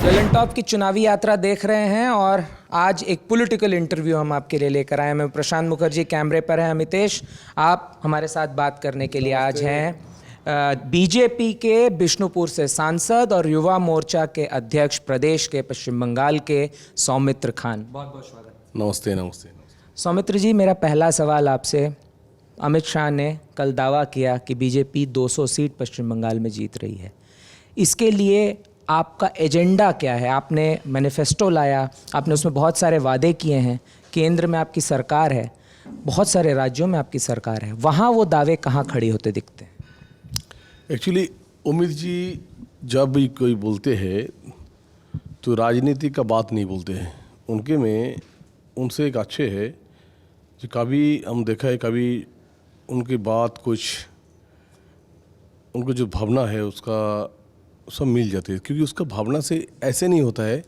ललनटॉप की चुनावी यात्रा देख रहे हैं और आज एक पॉलिटिकल इंटरव्यू हम आपके लिए लेकर आए हैं। मैं प्रशांत मुखर्जी, कैमरे पर है अमितेश। आप हमारे साथ बात करने के लिए आज हैं बीजेपी के बिष्णुपुर से सांसद और युवा मोर्चा के अध्यक्ष प्रदेश के पश्चिम बंगाल के सौमित्र खान। बहुत बहुत स्वागत। नमस्ते नमस्ते। सौमित्र जी, मेरा पहला सवाल आपसे। अमित शाह ने कल दावा किया कि बीजेपी 200 सीट पश्चिम बंगाल में जीत रही है। इसके लिए आपका एजेंडा क्या है? आपने मैनिफेस्टो लाया, आपने उसमें बहुत सारे वादे किए हैं। केंद्र में आपकी सरकार है, बहुत सारे राज्यों में आपकी सरकार है, वहाँ वो दावे कहाँ खड़े होते दिखते हैं? एक्चुअली अमित जी जब भी कोई बोलते हैं तो राजनीति का बात नहीं बोलते हैं। उनके में उनसे एक अच्छे है कि कभी हम देखा है, कभी उनकी बात कुछ उनको जो भावना है उसका सब मिल जाती है, क्योंकि उसका भावना से ऐसे नहीं होता है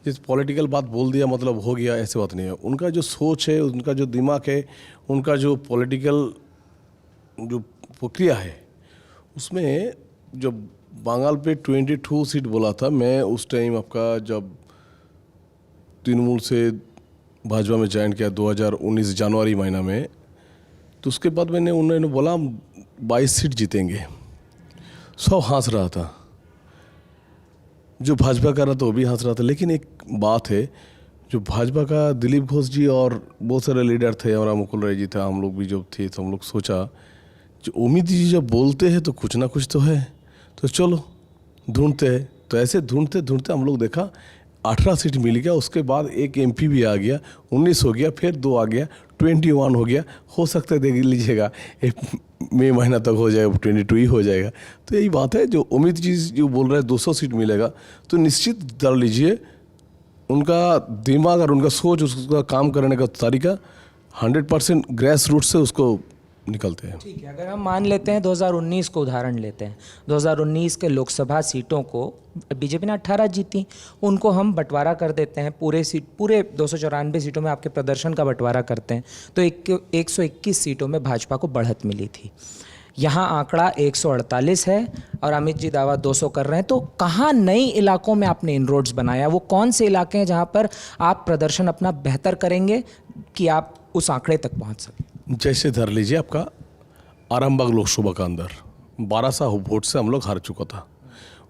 जिस पॉलिटिकल बात बोल दिया मतलब हो गया, ऐसे बात नहीं है। उनका जो सोच है, उनका जो दिमाग है, उनका जो पॉलिटिकल जो प्रक्रिया है, उसमें जब बंगाल पे 22 सीट बोला था, मैं उस टाइम आपका जब तृणमूल से भाजपा में ज्वाइन किया 2019 जनवरी महीना में, तो उसके बाद उन्होंने बोला हम 22 सीट जीतेंगे। सब हंस रहा था, जो भाजपा का रहा था वो भी हंस रहा था। लेकिन एक बात है, जो भाजपा का दिलीप घोष जी और बहुत सारे लीडर थे, और मुकुल राय जी था, हम लोग भी जब थे तो हम लोग सोचा जो अमित जी जब बोलते हैं तो कुछ ना कुछ तो है, तो चलो ढूंढते हैं। तो ऐसे ढूंढते ढूंढते हम लोग देखा 18 सीट मिल गया। उसके बाद एक एमपी भी आ गया, 19 हो गया, फिर 2 आ गया, 21 हो गया। हो सकता है देख लीजिएगा एक मई महीना तक हो जाएगा, 22 ही हो जाएगा। तो यही बात है, जो अमित जी जो बोल रहे हैं 200 सीट मिलेगा, तो निश्चित कर लीजिए उनका दिमाग और उनका सोच, उसका काम करने का तरीका 100% ग्रेस रूट से उसको निकलते हैं। ठीक है, अगर हम मान लेते हैं 2019 को उदाहरण लेते हैं, 2019 के लोकसभा सीटों को बीजेपी ने 18 जीती, उनको हम बंटवारा कर देते हैं, पूरे 294 सीटों में आपके प्रदर्शन का बंटवारा करते हैं, तो 121 सीटों में भाजपा को बढ़त मिली थी। यहाँ आंकड़ा 148 है और अमित जी दावा 200 कर रहे हैं। तो कहाँ नई इलाकों में आपने इनरोड्स बनाया? वो कौन से इलाके हैं जहाँ पर आप प्रदर्शन अपना बेहतर करेंगे कि आप उस आंकड़े तक पहुँच सकें? जैसे धर लीजिए आपका आरामबाग लोकसभा का अंदर 1200 वोट से हम लोग हार चुका था।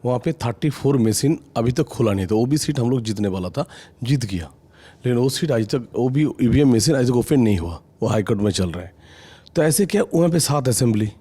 वहाँ पे 34 मशीन अभी तक खुला नहीं था, वो भी सीट हम लोग जीतने वाला था, जीत गया। लेकिन वो सीट आज तक, वो भी ईवीएम मशीन आज तक ओपन नहीं हुआ, वो हाईकोर्ट में चल रहा है। तो ऐसे क्या, वहाँ पे 7 असेंबली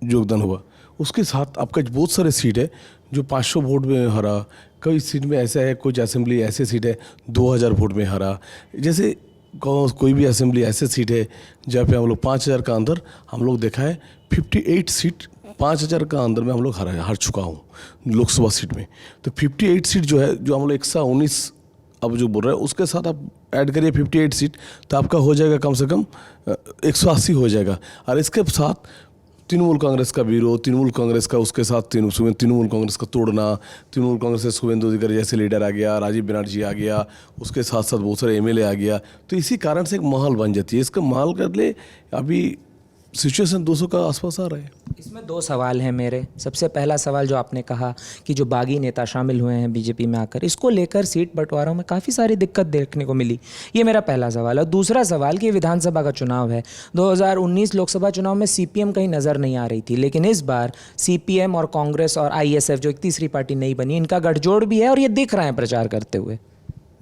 योगदान हुआ। उसके साथ आपका बहुत सारे सीट है जो 500 वोट में हरा, कई सीट में ऐसा है, कुछ असेंबली ऐसे सीट है 2000 वोट में हरा। जैसे कोई भी असेंबली ऐसे सीट है जहाँ पे हम लोग 5000 का अंदर हम लोग देखा है 58 सीट 5000 का अंदर में हम लोग हार चुका हूँ लोकसभा सीट में। तो 58 सीट जो है, जो हम लोग 119 अब जो बोल रहे हैं, उसके साथ आप ऐड करिए 58 सीट, तो आपका हो जाएगा कम से कम 180 हो जाएगा। और इसके साथ तृणमूल कांग्रेस का विरोध, तृणमूल कांग्रेस का उसके साथ तृणमूल कांग्रेस का तोड़ना, तृणमूल कांग्रेस से शुभेंदु अधिकारी जैसे लीडर आ गया, राजीव बनर्जी आ गया, उसके साथ साथ बहुत सारे एमएलए आ गया। तो इसी कारण से एक माहौल बन जाती है। इसका माहौल कर ले अभी सिचुएशन 200 का आसपास आ रहा है। इसमें 2 सवाल हैं मेरे। सबसे पहला सवाल जो आपने कहा कि जो बागी नेता शामिल हुए हैं बीजेपी में आकर, इसको लेकर सीट बंटवारों में काफ़ी सारी दिक्कत देखने को मिली। ये मेरा पहला सवाल है। दूसरा सवाल कि विधानसभा का चुनाव है, 2019 लोकसभा चुनाव में सीपीएम कहीं नज़र नहीं आ रही थी, लेकिन इस बार सीपीएम और कांग्रेस और आईएसएफ जो एक तीसरी पार्टी नई बनी, इनका गठजोड़ भी है और ये दिख रहा है प्रचार करते हुए।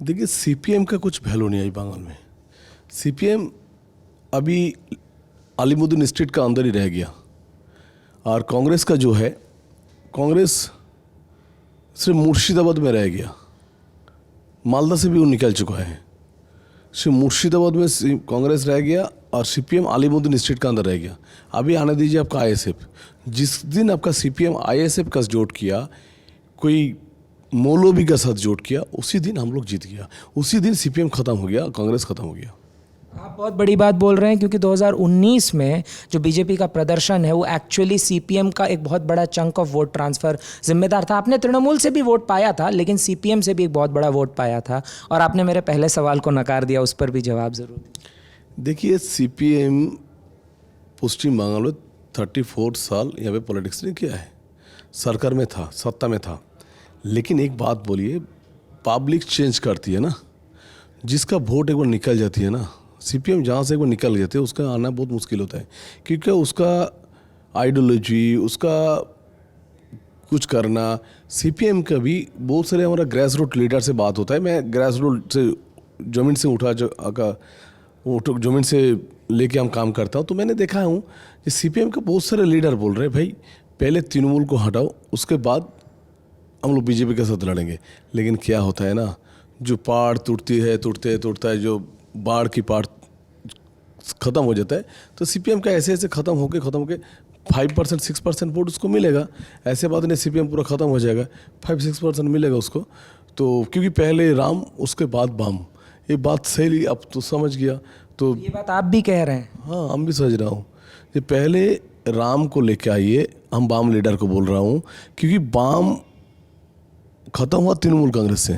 देखिए, सीपीएम का कुछ वैल्यू नहीं आई बंगाल में। सीपीएम अभी अलीमुद्दीन स्टेट का अंदर ही रह गया। और कांग्रेस का जो है, कांग्रेस सिर्फ मुर्शिदाबाद में रह गया, मालदा से भी वो निकल चुका है। सिर्फ मुर्शिदाबाद में कांग्रेस रह गया और सीपीएम अलीमुद्दीन स्टेट का अंदर रह गया। अभी आने दीजिए आपका आईएसएफ। जिस दिन आपका सीपीएम आईएसएफ का जोड़ किया, कोई मौलवी का साथ जोड़ किया, उसी दिन हम लोग जीत गया। उसी दिन सीपीएम खत्म हो गया, कांग्रेस खत्म हो गया। आप बहुत बड़ी बात बोल रहे हैं, क्योंकि 2019 में जो बीजेपी का प्रदर्शन है वो एक्चुअली सीपीएम का एक बहुत बड़ा चंक ऑफ वोट ट्रांसफ़र जिम्मेदार था। आपने तृणमूल से भी वोट पाया था, लेकिन सीपीएम से भी एक बहुत बड़ा वोट पाया था। और आपने मेरे पहले सवाल को नकार दिया, उस पर भी जवाब ज़रूर। देखिए, सीपीएम पश्चिम बंगाल में 34 साल यहाँ पे पॉलिटिक्स ने किया है, सरकार में था, सत्ता में था। लेकिन एक बात बोलिए, पब्लिक चेंज करती है ना, जिसका वोट एक बार निकल जाती है ना, सीपीएम जहाँ से एक बार निकल जाते हैं उसका आना बहुत मुश्किल होता है, क्योंकि उसका आइडियोलॉजी, उसका कुछ करना, सीपीएम का भी बहुत सारे हमारा ग्रास रूट लीडर से बात होता है। मैं ग्रास रूट से ज़मीन से ज़मीन से लेके हम काम करता हूँ, तो मैंने देखा हूँ कि सीपीएम के बहुत सारे लीडर बोल रहे हैं भाई पहले तृणमूल को हटाओ, उसके बाद हम लोग बीजेपी के साथ लड़ेंगे। लेकिन क्या होता है ना, जो पहाड़ टूटता है, जो बाढ़ की पहाड़ ख़त्म हो जाता है, तो सीपीएम का ऐसे ख़त्म होके 5% 6% वोट उसको मिलेगा। ऐसे बात नहीं सीपीएम पूरा ख़त्म हो जाएगा, 5-6% मिलेगा उसको। तो क्योंकि पहले राम उसके बाद बाम, ये बात सही अब तो समझ गया। तो ये बात आप भी कह रहे हैं? हाँ, हम भी समझ रहा हूँ कि पहले राम को लेके आइए, हम बाम लीडर को बोल रहा हूँ, क्योंकि बाम ख़त्म हुआ तृणमूल कांग्रेस से,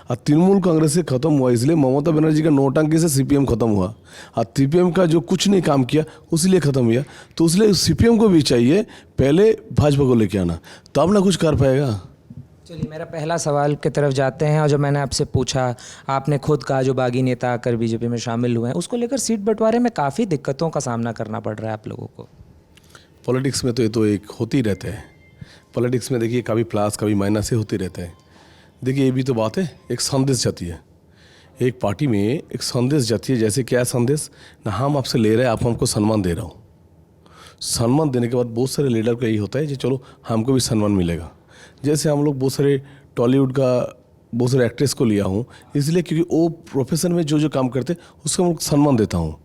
और तृणमूल कांग्रेस से ख़त्म हुआ इसलिए ममता बनर्जी का नौटंकी से सीपीएम ख़त्म हुआ, और सीपीएम का जो कुछ नहीं काम किया उसलिए ख़त्म हुआ। तो इसलिए सीपीएम को भी चाहिए पहले भाजपा को लेके आना, तब ना कुछ कर पाएगा। चलिए, मेरा पहला सवाल की तरफ जाते हैं। और जो मैंने आपसे पूछा, आपने खुद कहा जो बागी नेता आकर बीजेपी में शामिल हुए हैं, उसको लेकर सीट बंटवारे में काफ़ी दिक्कतों का सामना करना पड़ रहा है आप लोगों को। पॉलिटिक्स में तो ये तो एक होती रहता है। पॉलिटिक्स में देखिए कभी प्लस कभी माइनस से होते रहता है। देखिए ये भी तो बात है, एक संदेश जाती है एक पार्टी में, एक संदेश जाती है। जैसे क्या संदेश ना, हम आपसे ले रहे हैं, आप हमको सम्मान दे रहा हूँ। सम्मान देने के बाद बहुत सारे लीडर का यही होता है कि चलो हमको भी सम्मान मिलेगा। जैसे हम लोग बहुत सारे टॉलीवुड का बहुत सारे एक्ट्रेस को लिया हूँ, इसलिए क्योंकि वो प्रोफेशन में जो जो काम करते उसको हम लोग सम्मान देता हूँ।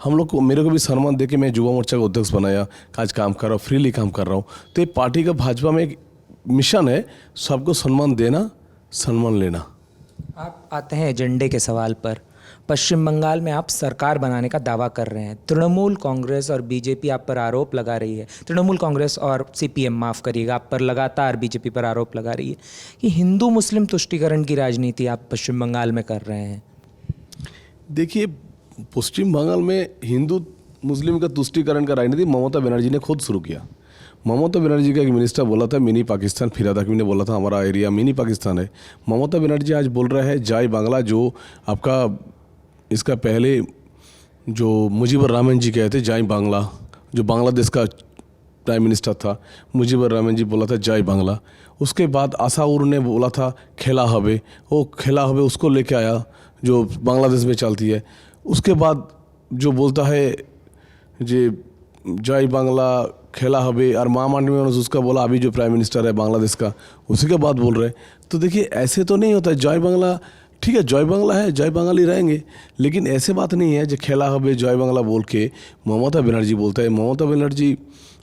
हम लोग को, मेरे को भी सम्मान दे के मैं युवा मोर्चा का अध्यक्ष बनाया, आज काम कर रहा हूँ, फ्रीली काम कर रहा हूँ। तो ये पार्टी का भाजपा में एक मिशन है, सबको सम्मान देना, सम्मान लेना। आप आते हैं एजेंडे के सवाल पर। पश्चिम बंगाल में आप सरकार बनाने का दावा कर रहे हैं। तृणमूल कांग्रेस और बीजेपी आप पर आरोप लगा रही है, तृणमूल कांग्रेस और सीपीएम माफ़ करिएगा, आप पर लगातार बीजेपी पर आरोप लगा रही है कि हिंदू मुस्लिम तुष्टीकरण की राजनीति आप पश्चिम बंगाल में कर रहे हैं। देखिए, पश्चिम बंगाल में हिंदू मुस्लिम का तुष्टीकरण का राजनीति ममता बनर्जी ने खुद शुरू किया। ममता बनर्जी का एक मिनिस्टर बोला था मिनी पाकिस्तान, फिराद हकीम ने बोला था हमारा एरिया मिनी पाकिस्तान है। ममता बनर्जी आज बोल रहा है जय बांग्ला, जो आपका इसका पहले जो मुजीबर रहमान जी कहते जय बांग्ला, जो बांग्लादेश का प्राइम मिनिस्टर था, मुजीबर रहमान जी बोला था जय बांग्ला। उसके बाद आशाउर ने बोला था खेला हबे, वो खेला हबे उसको लेके आया जो बांग्लादेश में चलती है। उसके बाद जो बोलता है जे जय बांग्ला खेला हबे, और मामांड में उसका बोला अभी जो प्राइम मिनिस्टर है बांग्लादेश का, उसी के बाद बोल रहे। तो देखिए ऐसे तो नहीं होता है। जय बांग्ला ठीक है, जय बांग्ला है, जय बांग्ला ही रहेंगे, लेकिन ऐसे बात नहीं है जो खेला हबे जय बांग्ला बोल के ममता बनर्जी बोलता है। ममता बनर्जी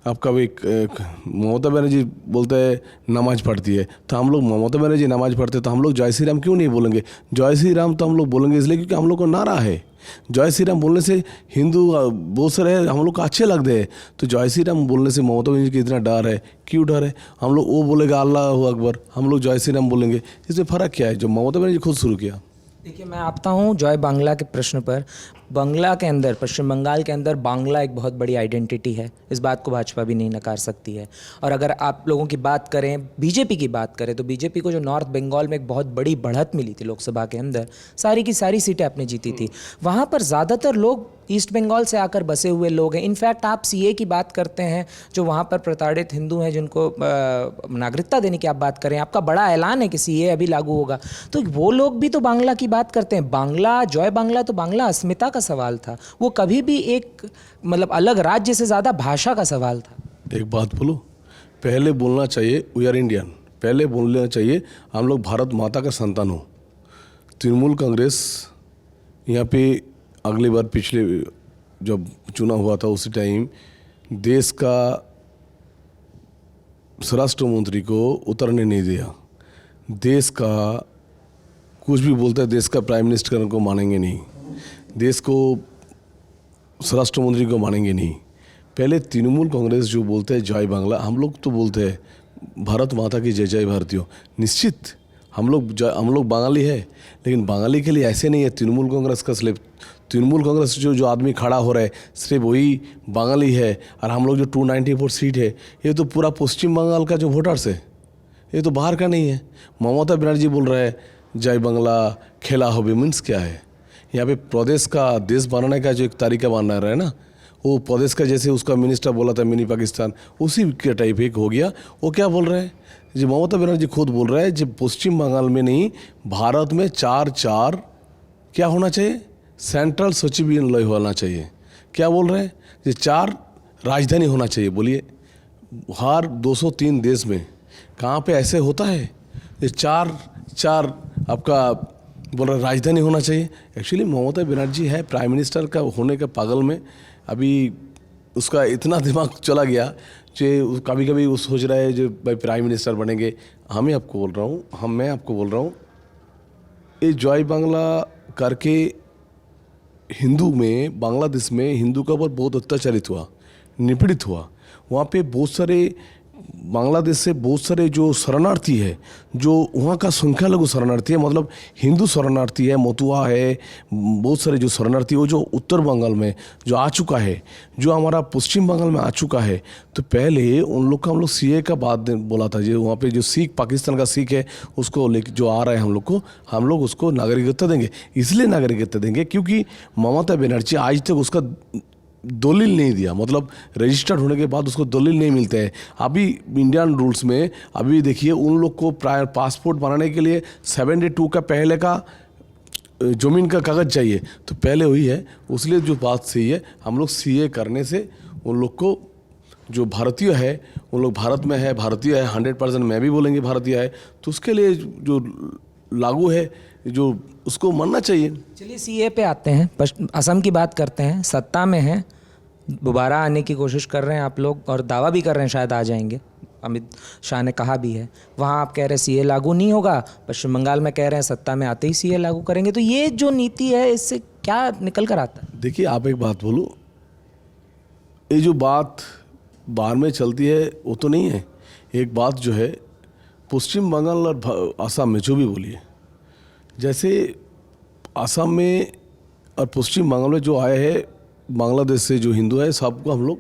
आपका भी ममता बनर्जी बोलता है नमाज पढ़ती है, तो हम लोग ममता बनर्जी नमाज पढ़ते तो हम लोग जय श्री राम क्यों नहीं बोलेंगे? जय श्री राम तो हम लोग बोलेंगे इसलिए क्योंकि हम लोग को नारा है। जय श्री राम बोलने से हिंदू बहुत सारे हम लोग को अच्छे लगते हैं, तो जय श्री राम बोलने से ममता बनर्जी की इतना डर है। क्यों डर है? हम लोग वो बोलेगा अल्लाह अकबर, हम लोग जय श्री राम बोलेंगे। इसमें फ़र्क क्या है जो ममता बनर्जी खुद शुरू किया? देखिए, मैं आता हूँ जय बांग्ला के प्रश्न पर। बांग्ला के अंदर, पश्चिम बंगाल के अंदर बांग्ला एक बहुत बड़ी आइडेंटिटी है, इस बात को भाजपा भी नहीं नकार सकती है। और अगर आप लोगों की बात करें, बीजेपी की बात करें, तो बीजेपी को जो नॉर्थ बंगाल में एक बहुत बड़ी बढ़त मिली थी लोकसभा के अंदर, सारी की सारी सीटें आपने जीती थी। वहाँ पर ज़्यादातर लोग ईस्ट बंगाल से आकर बसे हुए लोग हैं। इनफैक्ट आप सीए की बात करते हैं, जो वहाँ पर प्रताड़ित हिंदू हैं जिनको नागरिकता देने की आप बात करें, आपका बड़ा ऐलान है कि सीए अभी लागू होगा, तो वो लोग भी तो बांग्ला की बात करते हैं। बांग्ला, जय बांग्ला तो बांग्ला अस्मिता का सवाल था, वो कभी भी एक मतलब अलग राज्य से ज़्यादा भाषा का सवाल था। एक बात बोलो, पहले बोलना चाहिए वी आर इंडियन, पहले बोलना चाहिए हम लोग भारत माता का संतान हो। तृणमूल कांग्रेस यहाँ पे अगली बार पिछले जब चुनाव हुआ था उसी टाइम देश का स्वराष्ट्र मंत्री को उतरने नहीं दिया। देश का कुछ भी बोलता है, देश का प्राइम मिनिस्टर को मानेंगे नहीं, देश को स्वराष्ट्र मंत्री को मानेंगे नहीं। पहले तृणमूल कांग्रेस जो बोलते हैं जय बांग्ला, हम लोग तो बोलते हैं भारत माता की जय जय भारतीयों। निश्चित हम लोग बांगाली है, लेकिन बांगाली के लिए ऐसे नहीं है तृणमूल कांग्रेस का सिर्फ तृणमूल कांग्रेस जो आदमी खड़ा हो रहा है सिर्फ वही बांगाली है। और हम लोग जो 294 सीट है, ये तो पूरा पश्चिम बंगाल का जो वोटर्स है, ये तो बाहर का नहीं है। ममता बनर्जी बोल रहा है जय बांग्ला खेला हो भी, मीन्स क्या है? यहाँ पे प्रदेश का देश बनाने का जो एक तरीका बना रहा है ना, वो प्रदेश का, जैसे उसका मिनिस्टर बोला था मिनी पाकिस्तान, उसी के टाइप एक हो गया। वो क्या बोल रहे हैं, जो ममता बनर्जी खुद बोल रहा है, जब पश्चिम बंगाल में नहीं भारत में 4 क्या होना चाहिए, सेंट्रल सचिवालय होना चाहिए। क्या बोल रहे हैं, ये 4 राजधानी होना चाहिए। बोलिए, हर 203 देश में कहाँ पे ऐसे होता है? ये 4 आपका बोल रहे राजधानी होना चाहिए। एक्चुअली ममता बनर्जी है प्राइम मिनिस्टर का होने के पागल में, अभी उसका इतना दिमाग चला गया कि कभी कभी वो सोच रहा है जो भाई प्राइम मिनिस्टर बनेंगे। मैं आपको बोल रहा हूँ ये जय बांग्ला करके हिंदू में, बांग्लादेश में हिंदू का ऊपर बहुत अत्याचारित हुआ, निपीड़ित हुआ। वहाँ पे बहुत सारे बांग्लादेश से बहुत सारे जो शरणार्थी है, जो वहाँ का संख्यालघु शरणार्थी है, मतलब हिंदू शरणार्थी है, मोतुआ है, बहुत सारे जो शरणार्थी वो जो उत्तर बंगाल में जो आ चुका है, जो हमारा पश्चिम बंगाल में आ चुका है। तो पहले उन लोग का हम लोग सीए का बात बोला था, जो वहाँ पे जो सिख, पाकिस्तान का सिख है, उसको लेके जो आ रहा है हम लोग उसको नागरिकता देंगे। इसलिए नागरिकता देंगे क्योंकि ममता बनर्जी आज तक उसका दलील नहीं दिया, मतलब रजिस्टर्ड होने के बाद उसको दलील नहीं मिलते हैं। अभी इंडियन रूल्स में अभी देखिए, उन लोग को पासपोर्ट बनाने के लिए 72 का पहले का ज़मीन का कागज़ चाहिए, तो पहले हुई है। उसलिए जो बात सही है, हम लोग सीए करने से उन लोग को जो भारतीय है, उन लोग भारत में है, भारतीय है 100%, मैं भी बोलेंगे भारतीय है, तो उसके लिए जो लागू है, जो उसको मानना चाहिए। चलिए सीए पे आते हैं, असम की बात करते हैं। सत्ता में हैं, दोबारा आने की कोशिश कर रहे हैं आप लोग, और दावा भी कर रहे हैं शायद आ जाएंगे, अमित शाह ने कहा भी है। वहाँ आप कह रहे हैं सीए लागू नहीं होगा, पश्चिम बंगाल में कह रहे हैं सत्ता में आते ही सीए लागू करेंगे। तो ये जो नीति है, इससे क्या निकल कर आता है? देखिए, आप एक बात बोलो, ये जो बात बाहर में चलती है वो तो नहीं है। एक बात जो है पश्चिम बंगाल और असम में जो भी बोलिए, जैसे असम में और पश्चिम बंगाल में जो आए हैं बांग्लादेश से जो हिंदू है, सबको हम लोग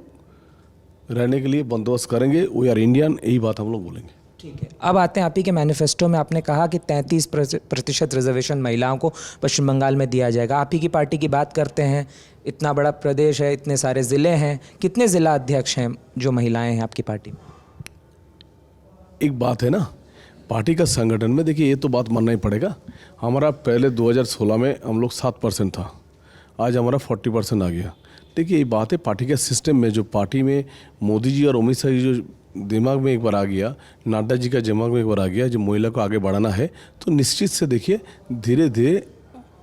रहने के लिए बंदोबस्त करेंगे, वी आर इंडियन, यही बात हम लोग बोलेंगे। ठीक है, अब आते हैं आप ही के मैनिफेस्टो में आपने कहा कि 33% रिजर्वेशन महिलाओं को पश्चिम बंगाल में दिया जाएगा। आप ही की पार्टी की बात करते हैं, इतना बड़ा प्रदेश है, इतने सारे ज़िले हैं, कितने ज़िला अध्यक्ष हैं जो महिलाएं हैं आपकी पार्टी में? एक बात है ना, पार्टी का संगठन में देखिए, ये तो बात मानना ही पड़ेगा। हमारा पहले 2016 में हम लोग 7% था, आज हमारा 40% आ गया। देखिए, ये बात है पार्टी के सिस्टम में, जो पार्टी में मोदी जी और अमित शाह जी जो दिमाग में एक बार आ गया, नड्डा जी का दिमाग में एक बार आ गया, जो महिला को आगे बढ़ाना है, तो निश्चित से देखिए धीरे धीरे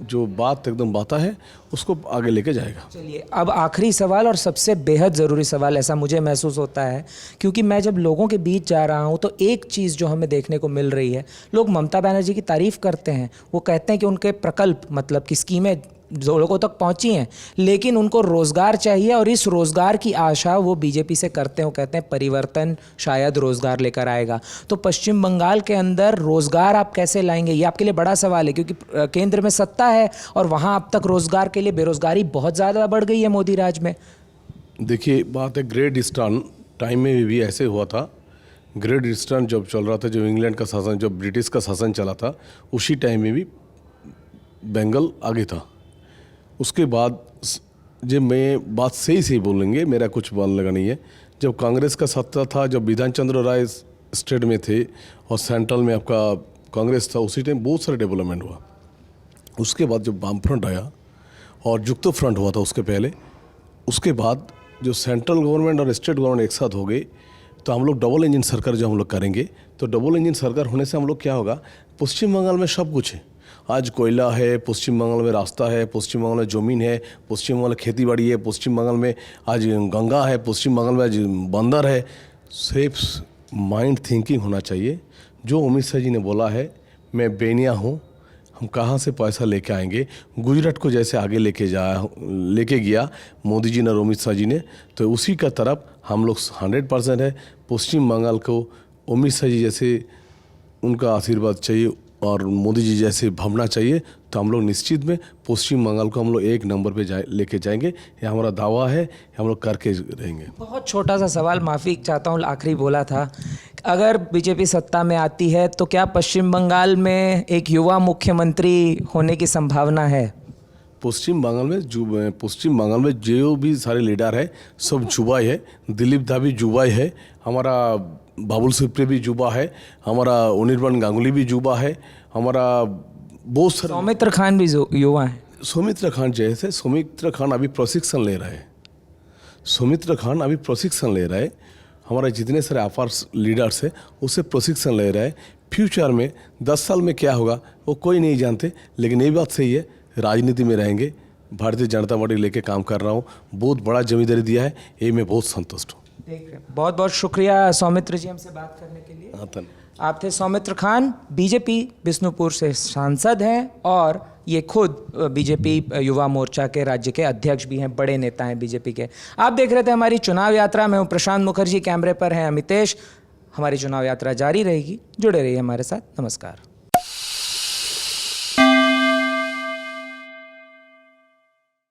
जो बात एकदम बाता है उसको आगे लेके जाएगा। चलिए, अब आखिरी सवाल और सबसे बेहद ज़रूरी सवाल, ऐसा मुझे महसूस होता है, क्योंकि मैं जब लोगों के बीच जा रहा हूं तो एक चीज़ जो हमें देखने को मिल रही है, लोग ममता बनर्जी की तारीफ़ करते हैं, वो कहते हैं कि उनके प्रकल्प, मतलब कि स्कीमें जो लोगों तक पहुंची हैं, लेकिन उनको रोज़गार चाहिए, और इस रोज़गार की आशा वो बीजेपी से करते हैं। वो कहते हैं परिवर्तन शायद रोज़गार लेकर आएगा। तो पश्चिम बंगाल के अंदर रोज़गार आप कैसे लाएंगे, ये आपके लिए बड़ा सवाल है, क्योंकि केंद्र में सत्ता है और वहाँ अब तक रोज़गार के लिए बेरोज़गारी बहुत ज़्यादा बढ़ गई है मोदी राज में। देखिए, बात है ग्रेट ईस्टर्न टाइम में भी ऐसे हुआ था। ग्रेट ईस्टर्न जब चल रहा था, जो इंग्लैंड का शासन, जब ब्रिटिश का शासन चला था, उसी टाइम में भी बंगाल आगे था। उसके बाद जब मैं बात सही बोलेंगे, मेरा कुछ बोलने लगा नहीं है, जब कांग्रेस का सत्ता था, जब विधान चंद्र राय स्टेट में थे और सेंट्रल में आपका कांग्रेस था, उसी टाइम बहुत सारे डेवलपमेंट हुआ। उसके बाद जब वाम फ्रंट आया और युक्त फ्रंट हुआ था उसके पहले, उसके बाद जो सेंट्रल गवर्नमेंट और स्टेट गवर्नमेंट एक साथ हो गई, तो हम लोग डबल इंजन सरकार जो हम लोग करेंगे, तो डबल इंजन सरकार होने से हम लोग क्या होगा, पश्चिम बंगाल में सब कुछ है। आज कोयला है, पश्चिम बंगाल में रास्ता है, पश्चिम बंगाल में ज़मीन है, पश्चिम बंगाल में खेती बाड़ी है, पश्चिम बंगाल में आज गंगा है, पश्चिम बंगाल में आज बंदर है। सिर्फ माइंड थिंकिंग होना चाहिए। जो अमित शाह जी ने बोला है, मैं बेनिया हूँ, हम कहाँ से पैसा लेके आएंगे। गुजरात को जैसे आगे लेके गया मोदी जी ने और अमित शाह जी ने, तो उसी का तरफ हम लोग 100% है। पश्चिम बंगाल को अमित शाह जी जैसे उनका आशीर्वाद चाहिए, और मोदी जी जैसे भावना चाहिए तो हम लोग निश्चित में पश्चिम बंगाल को हम लोग 1 नंबर पे लेके जाएंगे। ये हमारा दावा है, हम लोग करके रहेंगे। बहुत छोटा सा सवाल, माफ़ी चाहता हूँ, आखिरी बोला था, अगर बीजेपी सत्ता में आती है तो क्या पश्चिम बंगाल में एक युवा मुख्यमंत्री होने की संभावना है? पश्चिम बंगाल में जो भी सारे लीडर है सब जुबाई है। दिलीप दा भी जुबाई है, हमारा बाबुल सुप्रियो भी जुबा है, हमारा अनिर्बान गांगुली भी जुबा है, हमारा बहुत सारे सौमित्र खान भी युवा है। सौमित्र खान अभी प्रशिक्षण ले रहा है। हमारा जितने सारे अफार्स लीडर्स है उससे प्रशिक्षण ले रहा है। फ्यूचर में 10 साल में क्या होगा वो कोई नहीं जानते, लेकिन ये बात सही है, राजनीति में रहेंगे। भारतीय जनता पार्टी लेके काम कर रहा हूँ, बहुत बड़ा जिम्मेदारी दिया है, ये मैं बहुत संतुष्ट हूँ। बहुत बहुत शुक्रिया सौमित्र जी हमसे बात करने के लिए। आप थे सौमित्र खान, बीजेपी बिष्णुपुर से सांसद हैं और ये खुद बीजेपी युवा मोर्चा के राज्य के अध्यक्ष भी हैं, बड़े नेता हैं बीजेपी के। आप देख रहे थे हमारी चुनाव यात्रा। मैं हूँ प्रशांत मुखर्जी, कैमरे पर हैं अमितेश। हमारी चुनाव यात्रा जारी रहेगी, जुड़े रहिए हमारे साथ। नमस्कार।